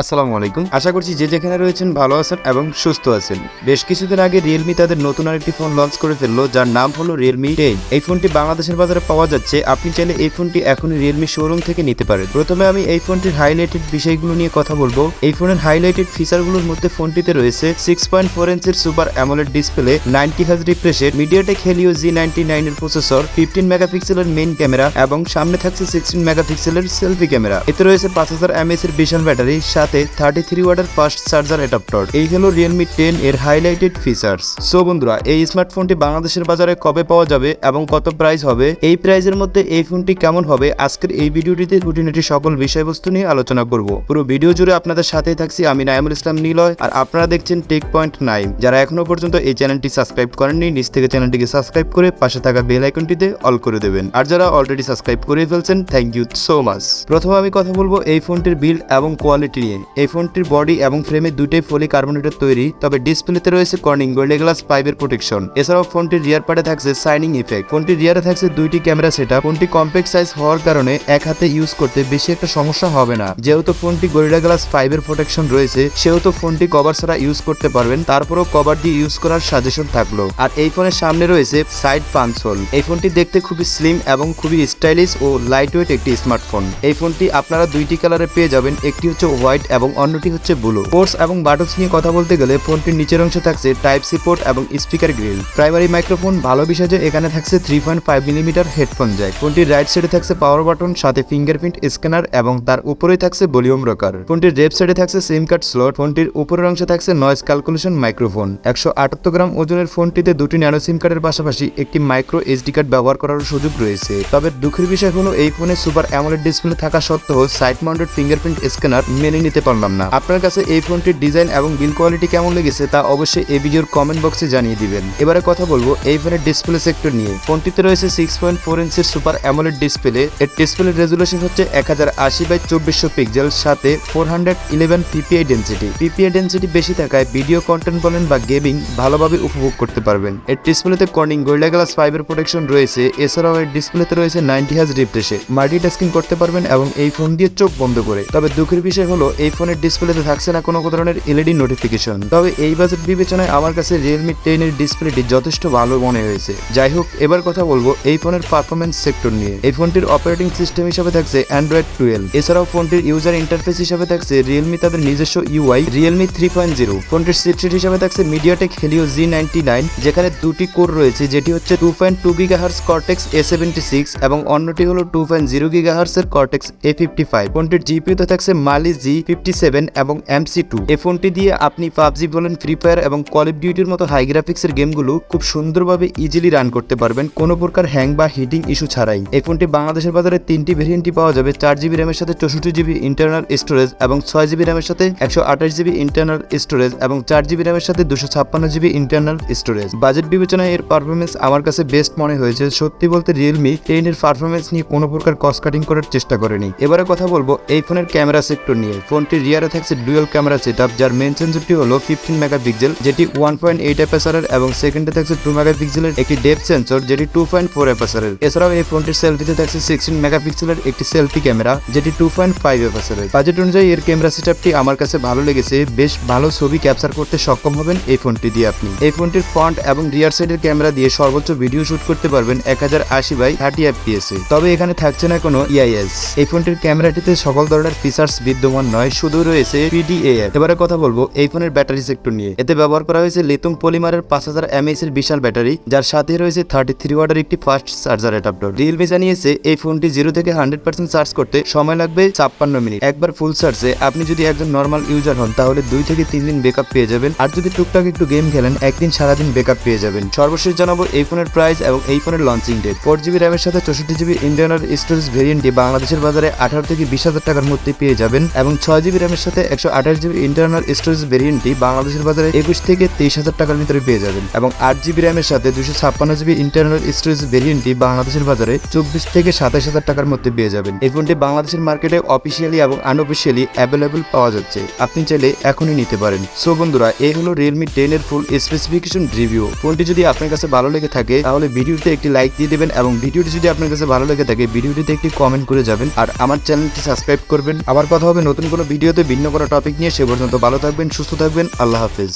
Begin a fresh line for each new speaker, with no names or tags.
আসসালামু আলাইকুম। আশা করছি যে যেখানে রয়েছেন ভালো আছেন এবং সুস্থ আছেন। বেশ কিছুদিন আগে রিয়েলমি তাদের নতুন আরেকটি ফোন লঞ্চ করে ফেললো, যার নাম হলো রিয়েলমি 10। এই ফোনটি বাংলাদেশের বাজারে পাওয়া যাচ্ছে। আপনি চাইলে এই ফোনটি এখনই রিয়েলমি শোরুম থেকে নিতে পারেন। প্রথমে আমি এই ফোনটির হাইলাইটেড বিষয়গুলো নিয়ে কথা বলবো। এই ফোনের হাইলাইটেড ফিচারগুলোর মধ্যে ফোনটিতে রয়েছে 6.4 ইঞ্চির super AMOLED display, 90 hertz refresh rate, MediaTek Helio G99 এর প্রসেসর, 15 মেগাপিক্সেলের মেইন ক্যামেরা এবং সামনে থাকছে 16 মেগাপিক্সেলের সেলফি ক্যামেরা। এতে রয়েছে 5000 mAh এর বিশাল ব্যাটারি, সাথে 33 ওয়াটের ফাস্ট চার্জার অ্যাডাপ্টার। এই হলো রিয়েলমি 10 এর হাইলাইটেড ফিচার্স। সো বন্ধুরা, এই স্মার্টফোনটি বাংলাদেশের বাজারে কবে পাওয়া যাবে এবং কত প্রাইস হবে, এই প্রাইসের মধ্যে এই ফোনটি কেমন হবে, আজকের এই ভিডিওটিতে খুঁটিনাটি সকল বিষয়বস্তু নিয়ে আলোচনা করব। পুরো ভিডিও জুড়ে আপনাদের সাথেই থাকছি আমি নাইমুল ইসলাম নিলয়, আর আপনারা দেখছেন টেক পয়েন্ট নাইম। যারা এখনো পর্যন্ত এই চ্যানেলটি সাবস্ক্রাইব করেননি, নিচ থেকে চ্যানেলটিকে সাবস্ক্রাইব করে পাশে থাকা বেল আইকনটিতে অল করে দেবেন। আর যারা অলরেডি সাবস্ক্রাইব করে ফেলছেন, থ্যাংক ইউ সো মাচ। প্রথমে আমি কথা বলবো এই ফোনটির বিল্ড এবং কোয়ালিটি নিয়ে। এই ফোনটির বডি এবং ফ্রেমে দুইটাই ফলি কার্বনেটের তৈরি, তবে ডিসপ্লেতে রয়েছে কর্নিং গোল্ডেন গ্লাস 5 এর প্রোটেকশন। এছাড়াও ফোনটির রিয়ার পার্টে থাকছে শাইনিং ইফেক্ট। ফোনটির রিয়ারে থাকছে দুইটি ক্যামেরা সেটআপ। ফোনটি কম্প্যাক্ট সাইজ হওয়ার কারণে এক হাতে ইউজ করতে বেশি একটা সমস্যা হবে না। যেহেতু ফোনটি গোল্ডেন গ্লাস 5 এর প্রোটেকশন রয়েছে, সেহেতু ফোনটি কভার ছাড়া ইউজ করতে পারবেন। তারপরও কভার দিয়ে ইউজ করার সাজেশন থাকলো। আর এই ফোনের সামনে রয়েছে সাইড পাঞ্চ হোল। এই ফোনটি দেখতে খুবই স্লিম এবং খুবই স্টাইলিশ ও লাইট ওয়েট একটি স্মার্টফোন। এই ফোনটি আপনারা দুইটি কালারে পেয়ে যাবেন, একটি হচ্ছে হোয়াইট এবং অন্যটি হচ্ছে ব্লু। পোর্টস এবং বাটনস নিয়ে কথা বলতে গেলে ফোনটির নিচের অংশে থাকছে টাইপ সি পোর্ট এবং স্পিকার গ্রিল। প্রাইমারি মাইক্রোফোন ভালো বিষয় যে এখানে থাকছে 3.5 মিলিমিটার হেডফোন জ্যাক। ফোনটির রাইট সাইডে থাকছে পাওয়ার বাটন, সাথে ফিঙ্গারপ্রিন্ট স্ক্যানার এবং তার উপরেই থাকছে ভলিউম রকার। ফোনটির লেফট সাইডে থাকছে সিম কার্ড স্লট। ফোনটির উপরের অংশে থাকছে নয়েজ ক্যালকুলেশন মাইক্রোফোন। 178 গ্রাম ওজনের ফোনটিতে দুটি ন্যানো সিম কার্ডের পাশাপাশি একটি মাইক্রো এসডি কার্ড ব্যবহার করার সুযোগ রয়েছে। তবে দুঃখের বিষয় হলো এই ফোনে সুপার অ্যামোলেড ডিসপ্লে থাকা সত্ত্বেও সাইড মাউন্টেড ফিঙ্গারপ্রিন্ট স্ক্যানার মেনে নিতে পারলাম না। আপনার কাছে এই ফোনটির ডিজাইন এবং বিল্ড কোয়ালিটি কেমন লেগেছে তা অবশ্যই এই ভিডিওর কমেন্ট বক্সে জানিয়ে দিবেন। এবারে কথা বলবো এই ফোনের ডিসপ্লে সেক্টর নিয়ে। ফোনটিতে রয়েছে 6.4 ইঞ্চির সুপার অ্যামোলেড ডিসপ্লে। এর ডিসপ্লে রেজুলেশন হচ্ছে 1080x2400 পিক্সেল, সাথে 411 পিপিআই ডেনসিটি। পিপিআই ডেনসিটি বেশি থাকায় ভিডিও কন্টেন্ট বলেন বা গেমিং ভালোভাবে উপভোগ করতে পারবেন। এর ডিসপ্লেতে কর্নিং গোল্ডেন গ্লাস 5 এর প্রোটেকশন রয়েছে। এছাড়াও এর ডিসপ্লেতে রয়েছে 90 হার্জ রিফ্রেশ রেট। মাল্টিটাস্কিং করতে পারবেন এবং এই ফোন দিয়ে চোখ বন্ধ করে। তবে দুঃখের বিষয় হলো এই ফোনের ডিসপ্লেতে থাকছে না কোনো ধরনের এলইডি নোটিফিকেশন। তবে এই বাজেট বিবেচনায় আমার কাছে রিয়েলমি 10 এর ডিসপ্লেটি যথেষ্ট ভালো মনে হয়েছে। যাই হোক, এবার কথা বলবো এই ফোনের পারফরমেন্স সেক্টর নিয়ে। এই ফোনটির অপারেটিং সিস্টেম হিসেবে থাকছে অ্যান্ড্রয়েড 12। এছাড়াও ফোনটির ইউজার ইন্টারফেস হিসেবে থাকছে রিয়েলমি তাদের নিজস্ব ইউআই রিয়েলমি 3.0। ফোনটির চিপসেট হিসেবে থাকছে মিডিয়াটেক হেলিও G99, যেখানে দুটি কোর রয়েছে, যেটি হচ্ছে 2.2 GHz কর্টেক্স A76 এবং অন্যটি হলো 2.0 GHz এর কর্টেক্স A55। ফোনটির জিপিইউতে থাকছে মালি G57 এবং MC2। এই ফোনটি দিয়ে আপনি পাবজি বলেন, ফ্রি ফায়ার এবং কল অফ ডিউটির মতো হাই গ্রাফিক্সের গেমগুলো খুব সুন্দরভাবে ইজিলি রান করতে পারবেন, কোনো প্রকার হ্যাং বা হিটিং ইস্যু ছাড়াই। এই ফোনটি বাংলাদেশের বাজারে তিনটি ভেরিয়েন্টই পাওয়া যাবে। 4GB র্যামের সাথে 64GB ইন্টারনাল স্টোরেজ এবং 6GB র্যামের সাথে 128GB ইন্টারনাল স্টোরেজ এবং 4GB র্যামের সাথে 256GB ইন্টারনাল স্টোরেজ। বাজেট বিবেচনায় এর পারফরমেন্স আমার কাছে বেস্ট মনে হয়েছে। সত্যি বলতে রিয়েলমি 10 এর পারফরমেন্স নিয়ে কোনো প্রকার কস্ট কাটিং করার চেষ্টা করেনি। এবারে কথা বলবো এই ফোনের ক্যামেরা সেক্টর নিয়ে। ফোনটির রিয়ারে থাকছে ডুয়াল ক্যামেরা সেটআপ, যার মেইন সেন্সরটি হলো 15 মেগাপিক্সেল, যেটি 1.8 এপিএসআরের এবং সেকেন্ডে থাকছে 2 মেগাপিক্সেলের একটি ডেপথ সেন্সর, যেটি 2.4 এপিএসআরের। এছাড়াও এই ফোনটির সেলফিতে থাকছে 16 মেগাপিক্সেলের একটি সেলফি ক্যামেরা, যেটি 2.5 এপিএসআরের। বাজেট অনুযায়ী এর ক্যামেরা সেটআপটি আমার কাছে ভালো লেগেছে। বেশ ভালো ছবি ক্যাপচার করতে সক্ষম হবেন এই ফোনটি দিয়ে আপনি। এই ফোনটির ফ্রন্ট এবং রিয়ার সাইডের ক্যামেরা দিয়ে সর্বোচ্চ ভিডিও শুট করতে পারবেন 1080x30 fps এ। তবে এখানে থাকছে না কোনো ইআইএস। এই ফোনটির ক্যামেরাটিতে সকল ধরনের ফিচার্স বিদ্যমান নয়, শুধু রয়েছে PDAF। এবারে কথা বলবো এই ফোনের ব্যাটারি সেক্টর নিয়ে। এতে ব্যবহার করা হয়েছে লিথিয়াম পলিমারের 5000 mAh এর বিশাল ব্যাটারি, যার সাথে রয়েছে 33 ওয়াটের একটি ফাস্ট চার্জার অ্যাডাপ্টার। রিয়েলমি জানিয়েছে এই ফোনটি 0 থেকে 100% চার্জ করতে সময় লাগবে 56 মিনিট। একবার ফুল চার্জে আপনি যদি একজন নর্মাল ইউজার হন তাহলে 2 থেকে 3 দিন ব্যাকআপ পেয়ে যাবেন, আর যদি টুকটাক একটু গেম খেলেন একদিন সারাদিন ব্যাকআপ পেয়ে যাবেন। সর্বশেষ জানাবো এই ফোনের প্রাইস এবং এই ফোনের লঞ্চিং ডেট। 4GB র্যামের সাথে 64GB ইন্টারনাল স্টোরেজ ভেরিয়েন্টটি বাংলাদেশের বাজারে 18 থেকে 20,000 টাকার মধ্যে পেয়ে যাবেন এবং 6GB র্যামের সাথে 128GB ইন্টারনাল স্টোরেজ ভেরিয়েন্টটি বাংলাদেশের বাজারে 21 থেকে 23,000 টাকার ভিতরে পেয়ে যাবেন এবং 8GB র্যামের সাথে 256GB ইন্টারনাল স্টোরেজ ভেরিয়েন্টটি বাংলাদেশের বাজারে 24 থেকে 27,000 টাকার মধ্যে পেয়ে যাবেন। এই ফোনটি বাংলাদেশের মার্কেটে অফিসিয়ালি এবং আনঅফিসিয়ালি অ্যাভেলেবল পাওয়া যাচ্ছে, আপনি চাইলে এখনই নিতে পারেন। সো বন্ধুরা, এই হলো রিয়েলমি 10 এর ফুল স্পেসিফিকেশন রিভিউ। ফোনটি যদি আপনার কাছে ভালো লেগে থাকে তাহলে ভিডিওতে একটি লাইক দিয়ে দেবেন এবং ভিডিওটি যদি আপনার কাছে ভালো লেগে থাকে ভিডিওটিতে একটি কমেন্ট করে যাবেন আর আমার চ্যানেলটি সাবস্ক্রাইব করবেন। আবার কথা হবে নতুন কোনো ভিডিওতে ভিন্ন কোনো টপিক নিয়ে। সে পর্যন্ত ভালো থাকবেন, সুস্থ থাকবেন। আল্লাহ হাফেজ।